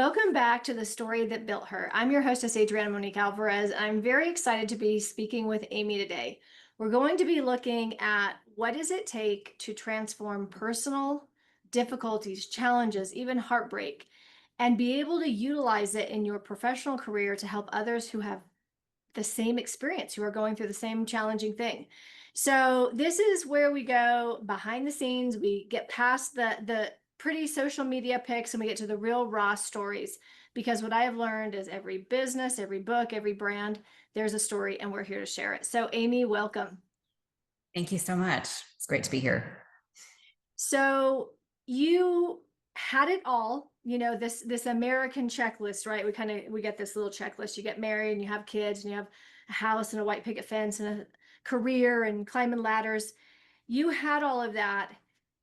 Welcome back to The Story That Built Her. I'm your hostess, Adriana Monique Alvarez. I'm very excited to be speaking with Amy today. We're going to be looking at what does it take to transform personal difficulties, challenges, even heartbreak, and be able to utilize it in your professional career to help others who have the same experience, who are going through the same challenging thing. So this is where we go behind the scenes. We get past the pretty social media pics and we get to the real raw stories, because what I have learned is every business, every book, every brand, there's a story and we're here to share it. So Amy, welcome. Thank you so much. It's great to be here. So you had it all, this American checklist, right? We get this little checklist. You get married and you have kids and you have a house and a white picket fence and a career and climbing ladders. You had all of that.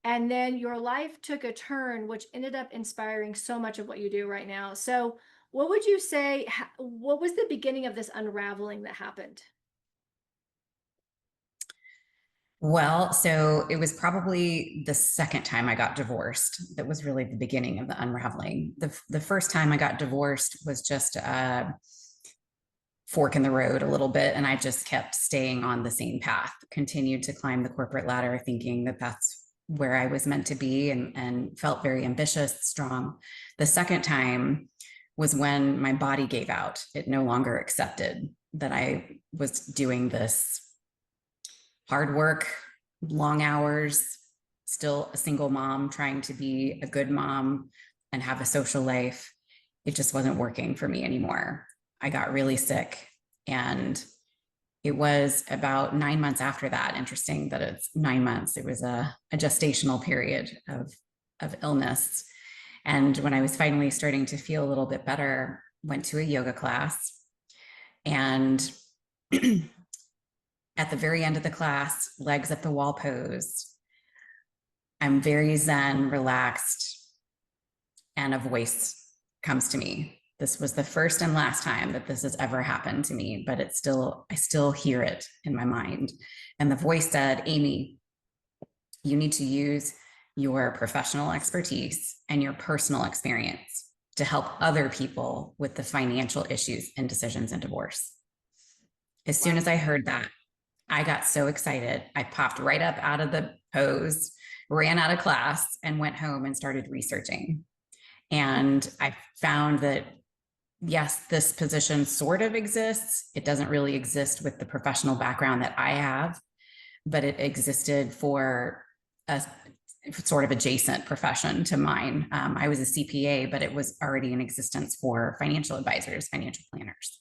And then your life took a turn, which ended up inspiring so much of what you do right now. So what would you say, what was the beginning of this unraveling that happened? Well, so it was probably the second time I got divorced that was really the beginning of the unraveling. The first time I got divorced was just a fork in the road a little bit, and I just kept staying on the same path, continued to climb the corporate ladder, thinking that that's where I was meant to be, and felt very ambitious, strong. The second time was when my body gave out. It no longer accepted that I was doing this hard work, long hours, still a single mom trying to be a good mom and have a social life. It just wasn't working for me anymore. I got really sick. And it was about 9 months after that. Interesting that it's 9 months. It was a gestational period of illness. And when I was finally starting to feel a little bit better, went to a yoga class. And at the very end of the class, legs up the wall pose, I'm very zen, relaxed, and a voice comes to me. This was the first and last time that this has ever happened to me, but I still hear it in my mind. And the voice said, Amy, you need to use your professional expertise and your personal experience to help other people with the financial issues and decisions in divorce. As soon as I heard that, I got so excited. I popped right up out of the pose, ran out of class, and went home and started researching. And I found that, yes, this position sort of exists. It doesn't really exist with the professional background that I have, but it existed for a sort of adjacent profession to mine. I was a CPA, but it was already in existence for financial advisors, financial planners.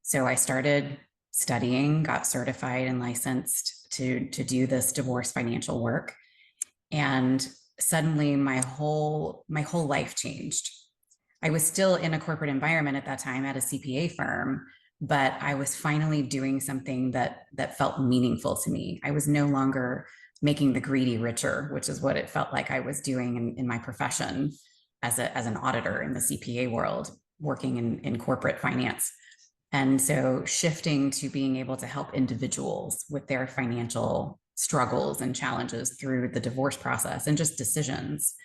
So I started studying, got certified and licensed to do this divorce financial work. And suddenly my whole life changed. I was still in a corporate environment at that time at a CPA firm, but I was finally doing something that felt meaningful to me. I was no longer making the greedy richer, which is what it felt like I was doing in my profession as an auditor in the CPA world, working in corporate finance. And so shifting to being able to help individuals with their financial struggles and challenges through the divorce process and just decisions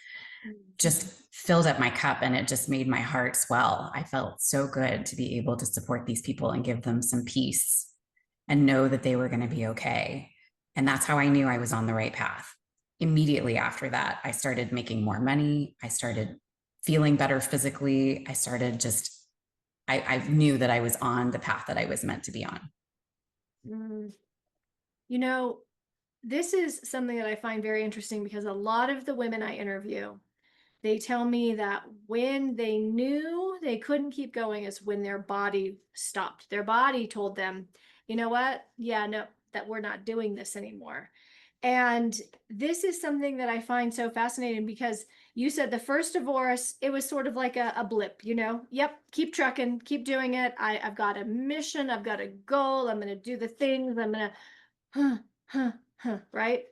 just filled up my cup, and it just made my heart swell. I felt so good to be able to support these people and give them some peace and know that they were going to be okay. And that's how I knew I was on the right path. Immediately after that, I started making more money. I started feeling better physically. I knew that I was on the path that I was meant to be on. Mm. You know, this is something that I find very interesting, because a lot of the women I interview, they tell me that when they knew they couldn't keep going is when their body stopped. Their body told them, you know what? Yeah, no, that we're not doing this anymore. And this is something that I find so fascinating, because you said the first divorce, it was sort of like a blip, Yep, keep trucking, keep doing it. I've got a mission, I've got a goal, I'm going to do the things, I'm going to, right?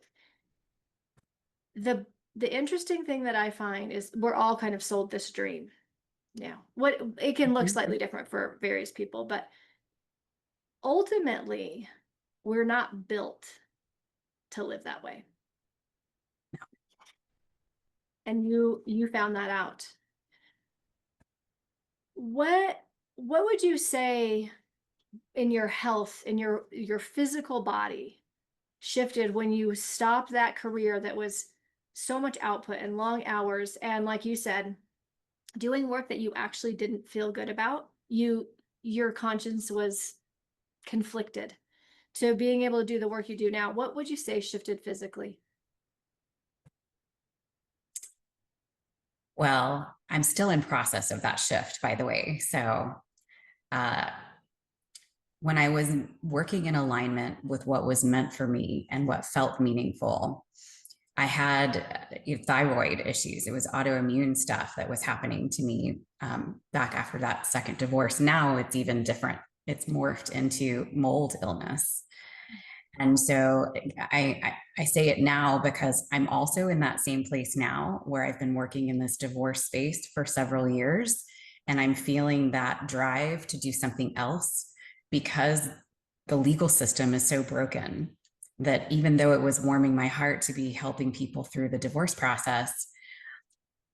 The interesting thing that I find is we're all kind of sold this dream. Yeah. What it can look Mhm. slightly different for various people, but ultimately, we're not built to live that way. And you found that out. What what would you say in your health, in your physical body shifted when you stopped that career that was so much output and long hours and like you said, doing work that you actually didn't feel good about? Your conscience was conflicted to being able to do the work you do now. What would you say shifted physically? Well, I'm still in process of that shift, by the way. So, uh, when I was working in alignment with what was meant for me and what felt meaningful, I had thyroid issues. It was autoimmune stuff that was happening to me back after that second divorce. Now it's even different. It's morphed into mold illness. And so I say it now because I'm also in that same place now where I've been working in this divorce space for several years. And I'm feeling that drive to do something else because the legal system is so broken that even though it was warming my heart to be helping people through the divorce process,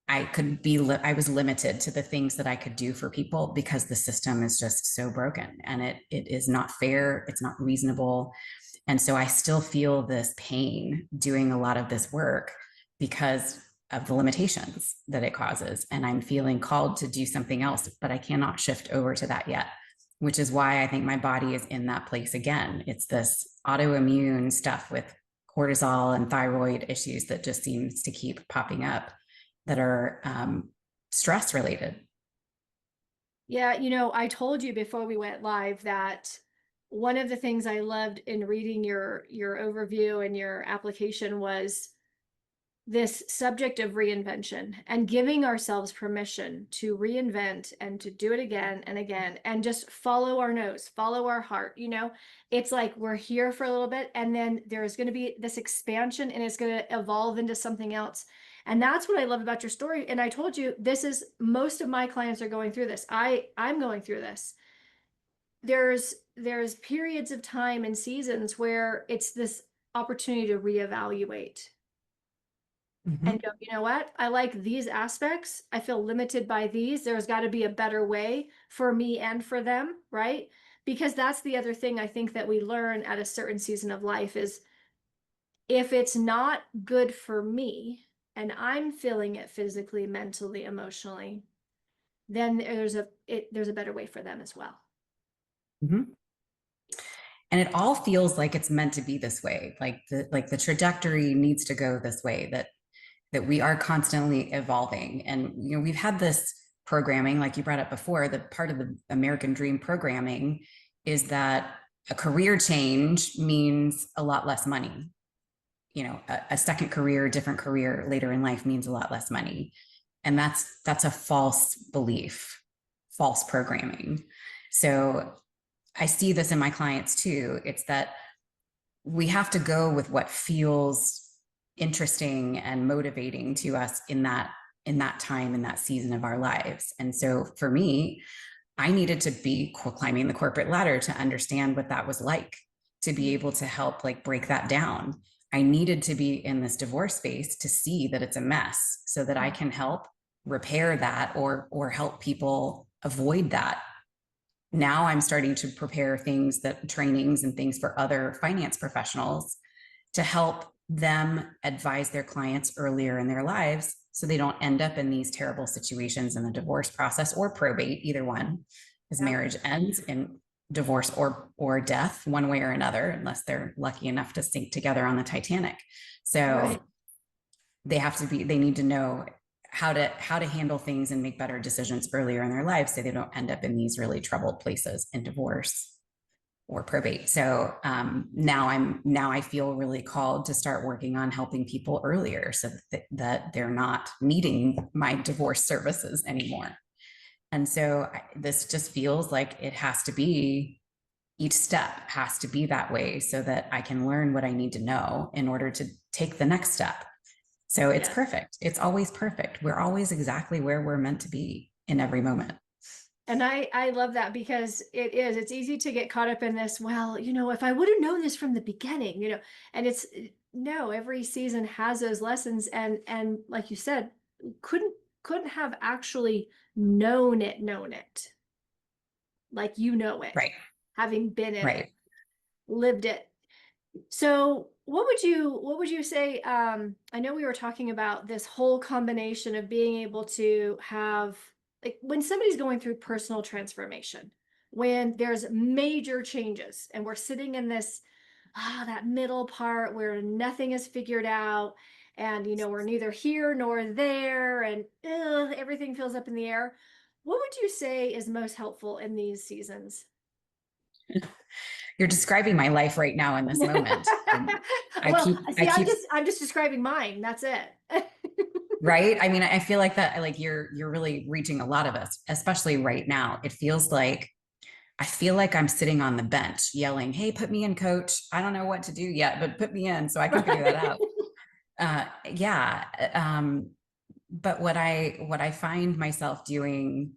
I was limited to the things that I could do for people because the system is just so broken and it is not fair. It's not reasonable. And so I still feel this pain doing a lot of this work because of the limitations that it causes. And I'm feeling called to do something else, but I cannot shift over to that yet, which is why I think my body is in that place again. It's this autoimmune stuff with cortisol and thyroid issues that just seems to keep popping up that are stress related. Yeah, I told you before we went live that one of the things I loved in reading your overview and your application was this subject of reinvention and giving ourselves permission to reinvent and to do it again and again and just follow our nose, follow our heart. It's like we're here for a little bit and then there's going to be this expansion and it's going to evolve into something else. And that's what I love about your story. And I told you, this is most of my clients are going through this. I'm going through this. There's periods of time and seasons where it's this opportunity to reevaluate and Mm-hmm. go, you know what? I like these aspects. I feel limited by these. There's got to be a better way for me and for them, right? Because that's the other thing I think that we learn at a certain season of life is if it's not good for me and I'm feeling it physically, mentally, emotionally, then there's a better way for them as well. Mm-hmm. And it all feels like it's meant to be this way, like the trajectory needs to go this way, that we are constantly evolving. And we've had this programming, like you brought up before, that part of the American dream programming is that a career change means a lot less money. A second career, a different career later in life means a lot less money. And that's a false belief, false programming. So I see this in my clients too. It's that we have to go with what feels interesting and motivating to us in that time, in that season of our lives. And so for me, I needed to be climbing the corporate ladder to understand what that was like, to be able to help like break that down. I needed to be in this divorce space to see that it's a mess so that I can help repair that or help people avoid that. Now I'm starting to prepare trainings and things for other finance professionals to help them advise their clients earlier in their lives so they don't end up in these terrible situations in the divorce process or probate, either one, as Yeah. marriage ends in divorce or death, one way or another, unless they're lucky enough to sink together on the Titanic. Right. So they need to know how to handle things and make better decisions earlier in their lives so they don't end up in these really troubled places in divorce or probate. So now I feel really called to start working on helping people earlier so that they're not needing my divorce services anymore. And so this just feels like it has to be, each step has to be that way so that I can learn what I need to know in order to take the next step. So it's Yes. perfect. It's always perfect. We're always exactly where we're meant to be in every moment. And I love that because it's easy to get caught up in this, well, if I would have known this from the beginning, and it's no, every season has those lessons and like you said, couldn't couldn't have actually known it, like you know it, Right. having been in it, Right. lived it. So what would you say? I know we were talking about this whole combination of being able to have, like, when somebody's going through personal transformation, when there's major changes and we're sitting in this that middle part where nothing is figured out, and we're neither here nor there, and everything feels up in the air. What would you say is most helpful in these seasons? You're describing my life right now in this moment. I Well, keep, I see, I'm keep, just I'm just describing mine. That's it. right. I mean, I feel like that, like you're really reaching a lot of us, especially right now. It feels like, I feel like I'm sitting on the bench yelling, "Hey, put me in, coach. I don't know what to do yet, but put me in so I can figure that Right. out." Yeah. But what I find myself doing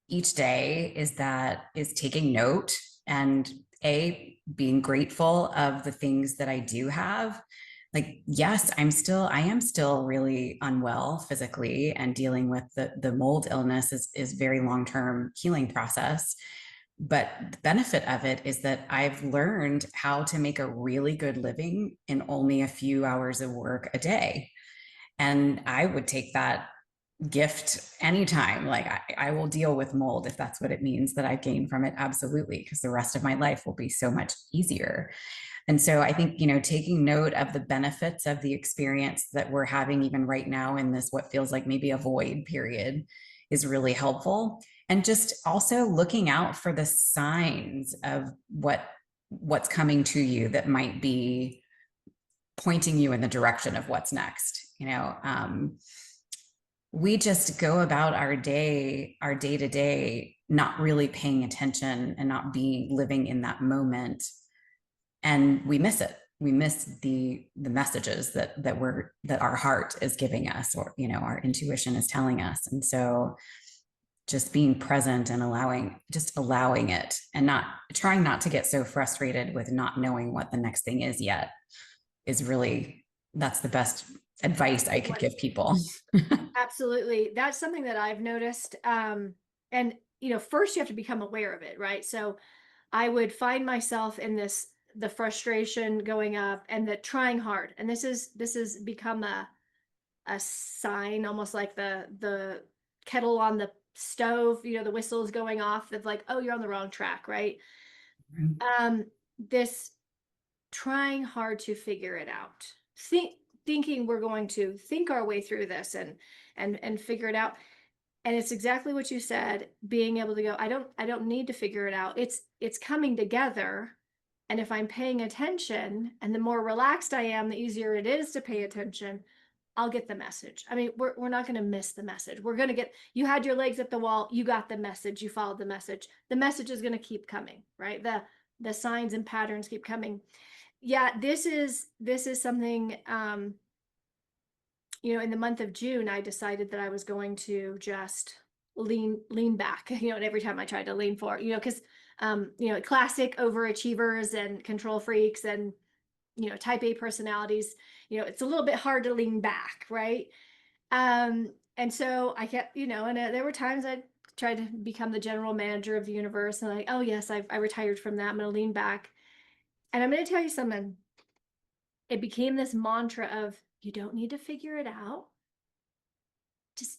each day is taking note and being grateful of the things that I do have. Like, yes, I am still really unwell physically, and dealing with the mold illness is very long-term healing process. But the benefit of it is that I've learned how to make a really good living in only a few hours of work a day. And I would take that gift anytime. Like, I will deal with mold if that's what it means that I gain from it. Absolutely. Because the rest of my life will be so much easier. And so I think, taking note of the benefits of the experience that we're having even right now in this, what feels like maybe a void period, is really helpful. And just also looking out for the signs of what's coming to you that might be pointing you in the direction of what's next. We just go about our day to day, not really paying attention and not being living in that moment, and we miss it. We miss the messages that our heart is giving us, or our intuition is telling us. And so just being present and allowing it, and not trying not to get so frustrated with not knowing what the next thing is yet, is really, that's the best advice I could What? give people. Absolutely. That's something that I've noticed. And first you have to become aware of it, right? So I would find myself in the frustration going up and the trying hard. And this has become a sign, almost like the kettle on the stove, the whistle is going off of, like, oh, you're on the wrong track, right? This trying hard to figure it out. Thinking we're going to think our way through this and figure it out. And it's exactly what you said, being able to go, I don't need to figure it out. It's coming together. And if I'm paying attention, and the more relaxed I am, the easier it is to pay attention, I'll get the message. I mean, we're not going to miss the message. We're going to get, you had your legs at the wall, you got the message, you followed the message. The message is going to keep coming, right? The signs and patterns keep coming. Yeah, this is something, in the month of June, I decided that I was going to just lean back, and every time I tried to lean forward, because classic overachievers and control freaks and type A personalities, it's a little bit hard to lean back, right? And so I kept, and there were times I tried to become the general manager of the universe, and like, oh yes, I retired from that. I'm going to lean back, and I'm going to tell you something. It became this mantra of, you don't need to figure it out. Just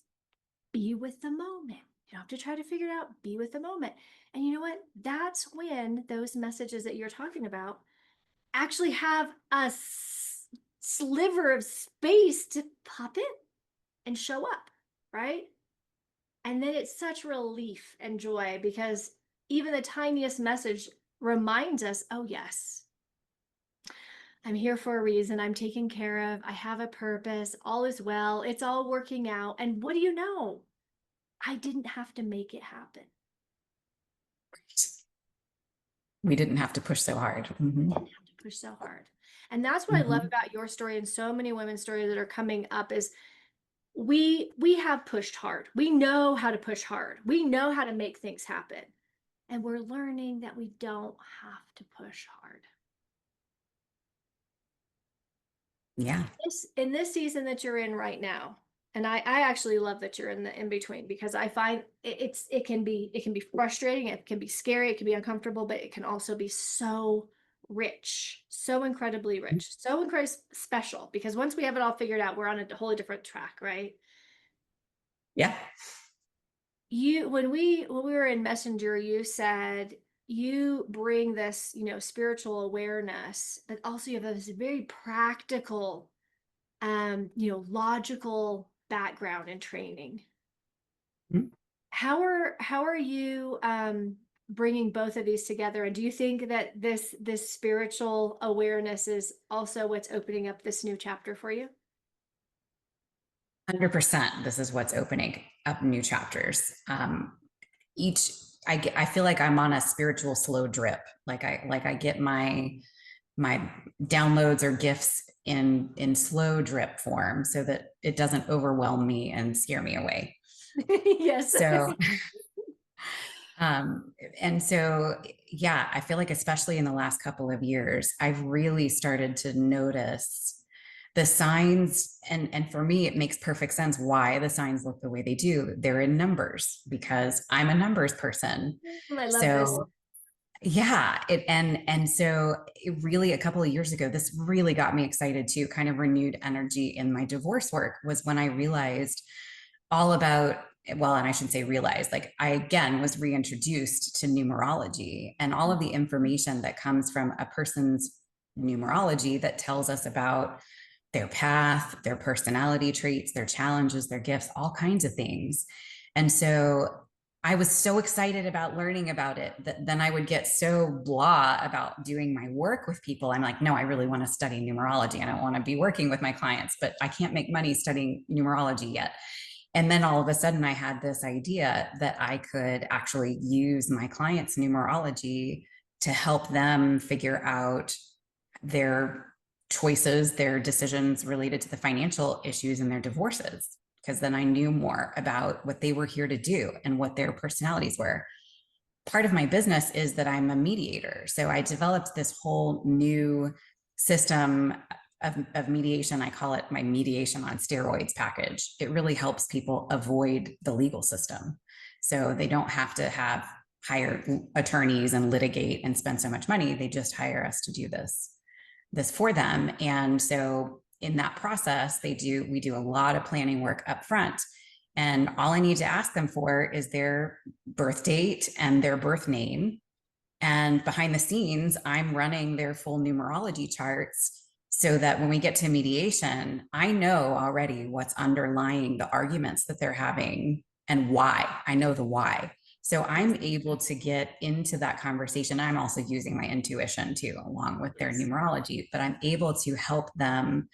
be with the moment. You don't have to try to figure it out. Be with the moment. And you know what? That's when those messages that you're talking about actually have a sliver of space to pop in and show up, right? And then it's such relief and joy, because even the tiniest message reminds us, oh, yes, I'm here for a reason. I'm taken care of. I have a purpose. All is well. It's all working out. And what do you know? I didn't have to make it happen. We didn't have to push so hard. Mm-hmm. Didn't have to push so hard. And that's what I love Mm-hmm. about your story and so many women's stories that are coming up is we have pushed hard. We know how to push hard. We know how to make things happen. And we're learning that we don't have to push hard. Yeah. In this season that you're in right now, And I actually love that you're in the in between, because I find it can be frustrating, it can be scary, it can be uncomfortable, but it can also be so rich, so incredibly rich, so incredibly special, because once we have it all figured out, we're on a wholly different track, right? Yeah. When we were in Messenger, you said you bring this, spiritual awareness, but also you have this very practical, logical background and training. Mhm. How are you bringing both of these together? And do you think that this spiritual awareness is also what's opening up this new chapter for you? 100%. This is what's opening up new chapters. Each, I feel like I'm on a spiritual slow drip. Like I get my downloads or gifts in slow drip form so that it doesn't overwhelm me and scare me away. Yes. So, and so, yeah, I feel like especially in the last couple of years, I've really started to notice the signs, and for me, it makes perfect sense why the signs look the way they do. They're in numbers because I'm a numbers person. I love this. So yeah, and so it really a couple of years ago, this really got me excited too, kind of renewed energy in my divorce work was when I realized all about, well, and I shouldn't say realized, like I again was reintroduced to numerology and all of the information that comes from a person's numerology that tells us about their path, their personality traits, their challenges, their gifts, all kinds of things. And so I was so excited about learning about it that then I would get so blah about doing my work with people. I'm like, no, I really want to study numerology. I don't want to be working with my clients, but I can't make money studying numerology yet. And then all of a sudden, I had this idea that I could actually use my clients' numerology to help them figure out their choices, their decisions related to the financial issues in their divorces. Because then I knew more about what they were here to do and what their personalities were. Part of my business is that I'm a mediator. So I developed this whole new system of mediation. I call it my mediation on steroids package. It really helps people avoid the legal system. So they don't have to hire attorneys and litigate and spend so much money. They just hire us to do this for them. And so in that process, we do a lot of planning work up front. And all I need to ask them for is their birth date and their birth name. And behind the scenes, I'm running their full numerology charts so that when we get to mediation, I know already what's underlying the arguments that they're having and why. I know the why. So I'm able to get into that conversation. I'm also using my intuition too, along with their numerology, but I'm able to help them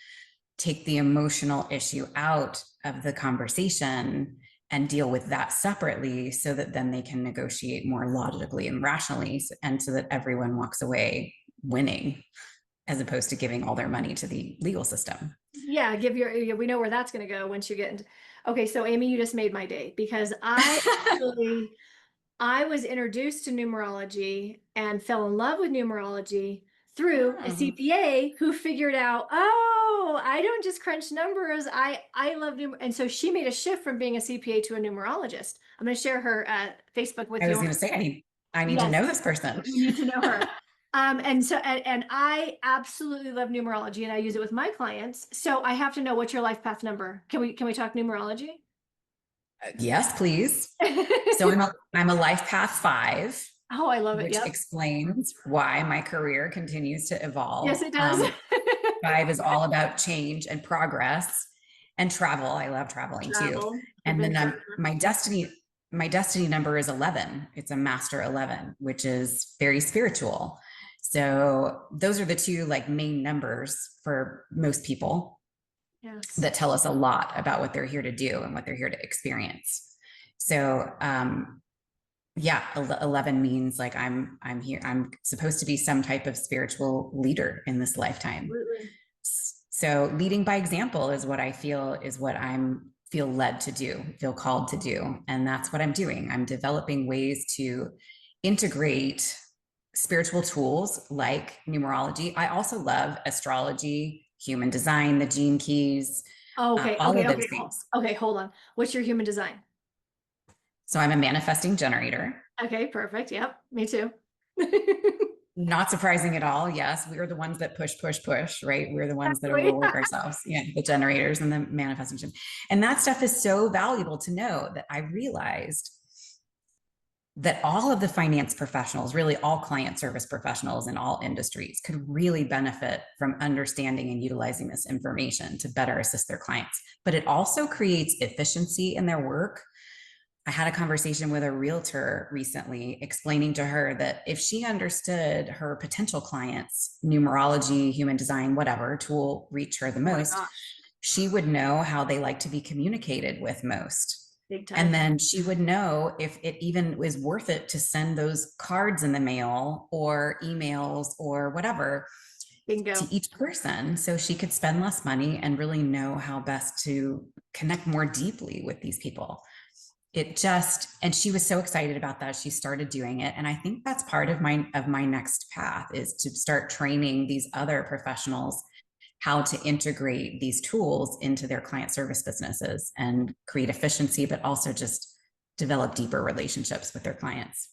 take the emotional issue out of the conversation and deal with that separately so that then they can negotiate more logically and rationally, and so that everyone walks away winning as opposed to giving all their money to the legal system. Yeah, we know where that's going to go once you get into. Okay, so Amy, you just made my day, because I was introduced to numerology and fell in love with numerology through a CPA who figured out, oh, I don't just crunch numbers. I love and so she made a shift from being a CPA to a numerologist. I'm going to share her Facebook with I was you. going to say, I need to know this person. You need to know her. And I absolutely love numerology, and I use it with my clients. So I have to know, what's your life path number? Can we talk numerology? Yes, please. So I'm a life path 5. Oh, I love it. Which Yep. explains why my career continues to evolve. Yes, it does. 5 is all about change and progress and travel. I love traveling too. And then my destiny number is 11. It's a master 11, which is very spiritual. So those are the two like main numbers for most people. Yes. That tell us a lot about what they're here to do and what they're here to experience. So yeah, 11 means like I'm here, I'm supposed to be some type of spiritual leader in this lifetime. Absolutely. So leading by example is what I feel is what I'm feel led to do, feel called to do. And that's what I'm doing. I'm developing ways to integrate spiritual tools like numerology. I also love astrology, human design, the gene keys, Oh, okay, all okay, of those okay, things. okay, hold on. What's your human design? So I'm a manifesting generator. Okay, perfect. Yep, me too. Not surprising at all. Yes, we are the ones that push, push, push, right? We're the ones that Exactly. overwork ourselves. Yeah, the generators and the manifestation. And that stuff is so valuable to know that I realized that all of the finance professionals, really all client service professionals in all industries, could really benefit from understanding and utilizing this information to better assist their clients. But it also creates efficiency in their work. I had a conversation with a realtor recently explaining to her that if she understood her potential clients, numerology, human design, whatever tool reach her the Oh my most, gosh, she would know how they like to be communicated with most. big And time. then she would know if it even was worth it to send those cards in the mail or emails or whatever to Bingo. each person so she could spend less money and really know how best to connect more deeply with these people. It just, and she was so excited about that, she started doing it. And I think that's part of my next path, is to start training these other professionals how to integrate these tools into their client service businesses and create efficiency, but also just develop deeper relationships with their clients.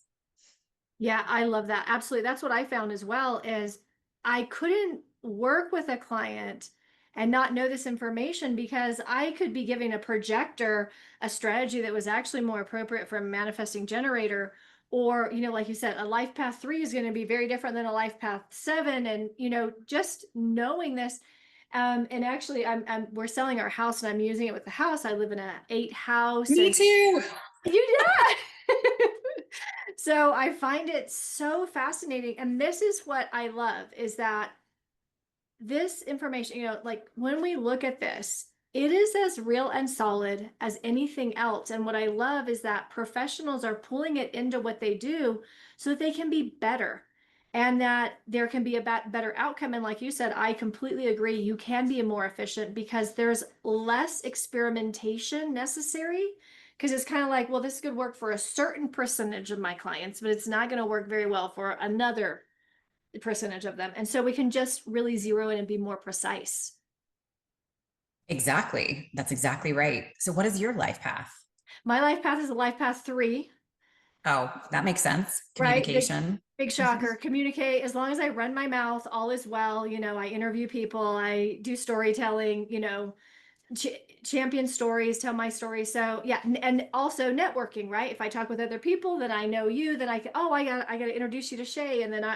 Yeah, I love that. Absolutely. That's what I found as well is I couldn't work with a client and not know this information because I could be giving a projector a strategy that was actually more appropriate for a manifesting generator. Or, like you said, a life path 3 is going to be very different than a life path 7. And, just knowing this. And actually we're selling our house and I'm using it with the house. I live in a 8 house Me and too. you did. So I find it so fascinating. And this is what I love is that this information, like when we look at this, it is as real and solid as anything else. And what I love is that professionals are pulling it into what they do so that they can be better and that there can be a better outcome. And like you said, I completely agree. You can be more efficient because there's less experimentation necessary. Because it's kind of like, well, this could work for a certain percentage of my clients, but it's not going to work very well for another percentage of them. And so we can just really zero in and be more precise. Exactly. That's exactly right. So, what is your life path? My life path is a life path 3, Oh, that makes sense. right? Big, Communication. big shocker. Communicate as long as I run my mouth, all is well. I interview people, I do storytelling, ch champion stories, tell my story. So yeah, and also networking, right? If I talk with other people, then I know you, then I can, oh, I got to introduce you to Shay, and then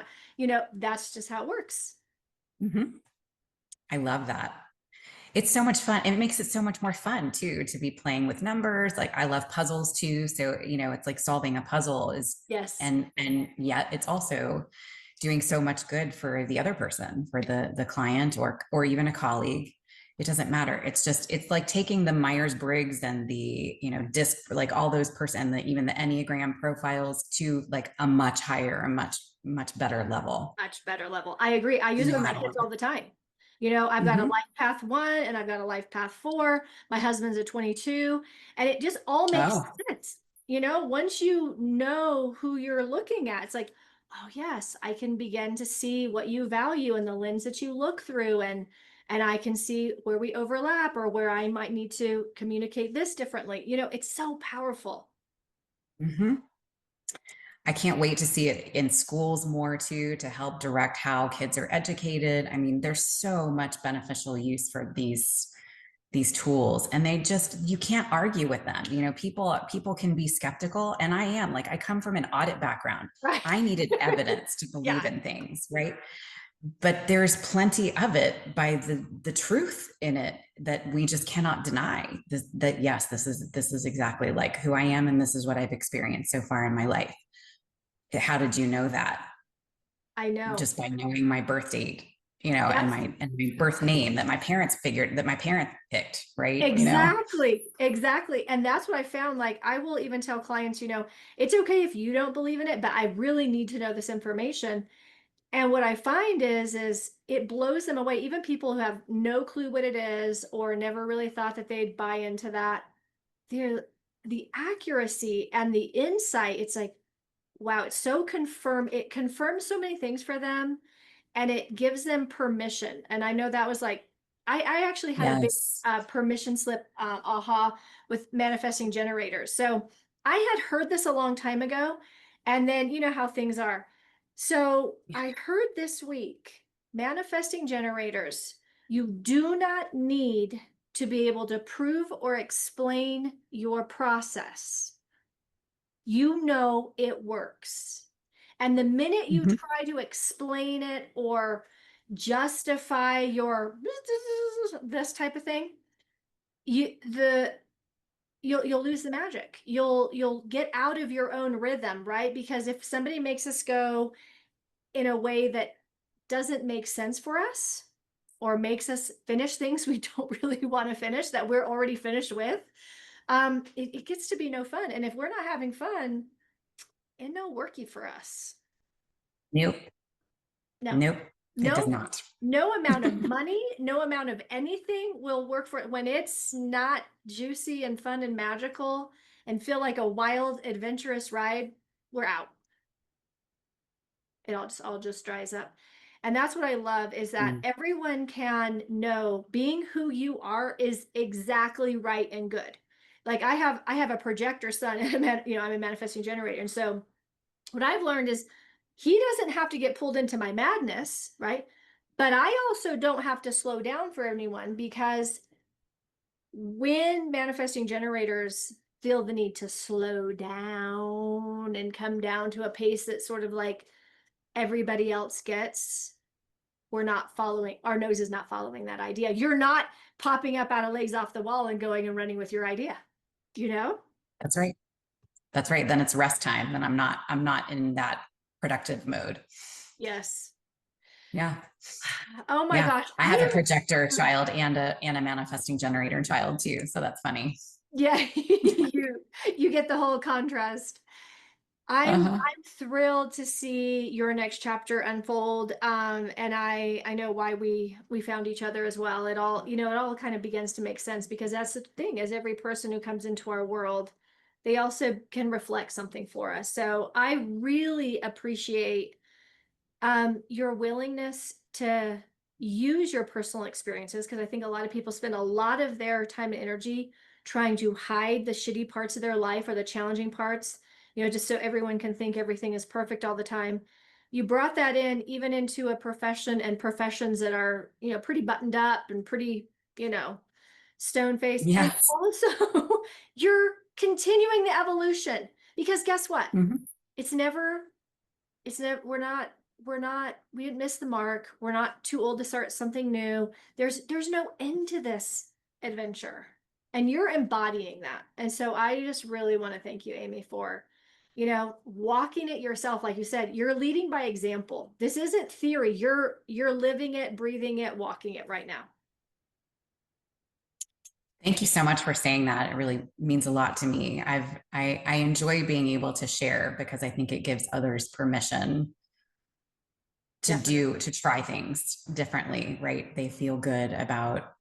that's just how it works. Mhm. I love that. It's so much fun. And it makes it so much more fun too to be playing with numbers. Like I love puzzles too. So, it's like solving a puzzle is, Yes. and yet it's also doing so much good for the other person, for the client or even a colleague. It doesn't matter. It's like taking the Myers-Briggs and the, disc, like all those person, even the Enneagram profiles to like a much higher, a much, much better level. Much better level. I agree. I use it No with my matter kids what. all the time. I've got a Mhm. life path 1 and I've got a life path 4. My husband's a 22, and it just all makes Oh, sense. Once you know who you're looking at, it's like, oh yes, I can begin to see what you value and the lens that you look through, and I can see where we overlap or where I might need to communicate this differently. It's so powerful. mhm. I can't wait to see it in schools more too, to help direct how kids are educated. I mean, there's so much beneficial use for these tools, and you can't argue with them. People can be skeptical, and I am. Like, I come from an audit background. Right. I needed evidence to Yeah. believe in things, right? But there's plenty of it by the truth in it that we just cannot deny. That yes, this is exactly like who I am, and this is what I've experienced so far in my life. How did you know that? I know. Just by knowing my birth date, and That's my birth name that my parents picked, right? exactly, exactly. And that's what I found. Like, I will even tell clients, it's okay if you don't believe in it, but I really need to know this information. And what I find is it blows them away. Even people who have no clue what it is or never really thought that they'd buy into that. They're the accuracy and the insight. It's like, wow, it's so confirmed. It confirms so many things for them and it gives them permission. And I know that was like I actually had a big Yes. permission slip aha with manifesting generators. So I had heard this a long time ago, and then you know how things are. So I heard this week, manifesting generators, you do not need to be able to prove or explain your process. You know it works. And the minute you Mhm. try to explain it or justify your this type of thing, you'll lose the magic. You'll get out of your own rhythm, right? Because if somebody makes us go in a way that doesn't make sense for us or makes us finish things we don't really want to finish that we're already finished with, it gets to be no fun. And if we're not having fun, it no worky for us. Nope. No, Nope. It does no, not. no amount of money, no amount of anything will work for it when it's not juicy and fun and magical and feel like a wild, adventurous ride. We're out. It all just dries up. And that's what I love is that Mm. everyone can know being who you are is exactly right and good. Like I have a projector son and I'm a manifesting generator. And so what I've learned is he doesn't have to get pulled into my madness, right? But I also don't have to slow down for anyone because when manifesting generators feel the need to slow down and come down to a pace that sort of like everybody else gets, we're not following, our nose is not following that idea. You're not popping up out of legs off the wall and going and running with your idea, you know? That's right. That's right. Then it's rest time. Then I'm not in that productive mode. Yes. Yeah. Oh my Yeah. gosh. I have a projector child and a manifesting generator child too. So that's funny. Yeah, you get the whole contrast. Uh-huh. I'm thrilled to see your next chapter unfold. And I know why we found each other as well. It all, it all kind of begins to make sense because that's the thing, as every person who comes into our world, they also can reflect something for us. So I really appreciate your willingness to use your personal experiences because I think a lot of people spend a lot of their time and energy trying to hide the shitty parts of their life or the challenging parts, just so everyone can think everything is perfect all the time. You brought that in even into a profession and professions that are, pretty buttoned up and pretty, stone faced. And Yes. also, you're continuing the evolution because guess what? Mhm. It's never it's that we didn't miss the mark. We're not too old to start something new. There's no end to this adventure. And you're embodying that. And so I just really want to thank you, Amy, for, walking it yourself. Like you said, you're leading by example. This isn't theory. You're living it, breathing it, walking it right now. Thank you so much for saying that. It really means a lot to me. I enjoy being able to share because I think it gives others permission Definitely. to try things differently, right? They feel good about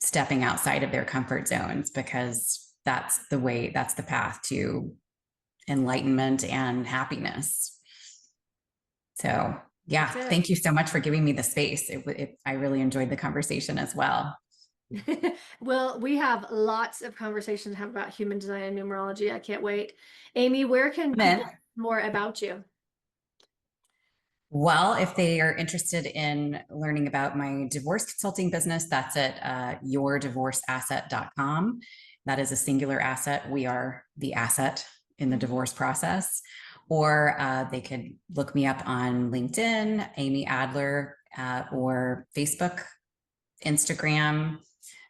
stepping outside of their comfort zones because that's the path to enlightenment and happiness. So, yeah, That's it. thank you so much for giving me the space. I really enjoyed the conversation as well. Well, we have lots of conversations to have about human design and numerology. I can't wait. Amy, where can Then, people learn more about you? well, if they are interested in learning about my divorce consulting business, that's at yourdivorceasset.com. That is a singular asset. We are the asset in the Mhm. divorce process. Or they could look me up on LinkedIn, Amy Adler, or Facebook, Instagram,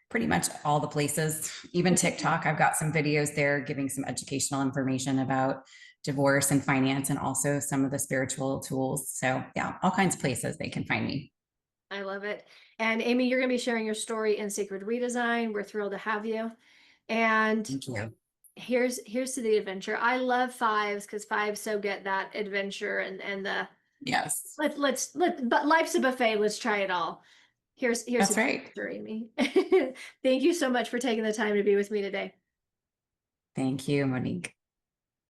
pretty much all the places, even TikTok. I've got some videos there giving some educational information about divorce and finance and also some of the spiritual tools. So, yeah, all kinds of places they can find me. I love it. And Amy, you're going to be sharing your story in Sacred Redesign. We're thrilled to have you. And Thank you. here's to the adventure. I love fives because fives so get that adventure and the Yes, but life's a buffet. Let's try it all. Here's to that's the right. adventure, Amy. Thank you so much for taking the time to be with me today. Thank you, Monique.